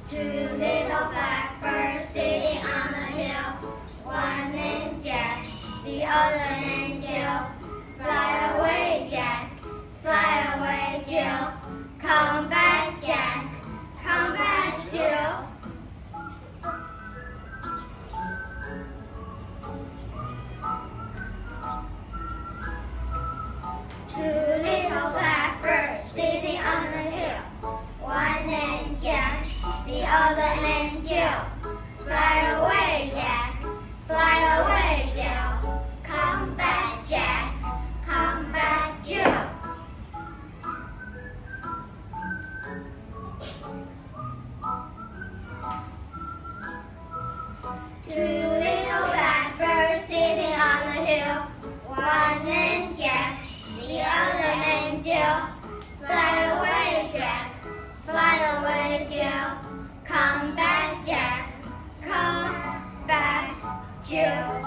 Two little blackbirds sitting on the hill. One named Jack, the other named Jill. Fly away, Jack, fly away, Jill. Come back, Jack, come back, Jill. Two little blackbirds sitting on the hill. One named Jack, the other named Jill. Fly away, Jack, fly away, Jill. Come back, Jack, come back, Jill. Two little blackbirds sitting on the hill. One named Jack, the other named Jill. Fly away, Jack, fly away, Jill. Come back, Jack, come back, Jill.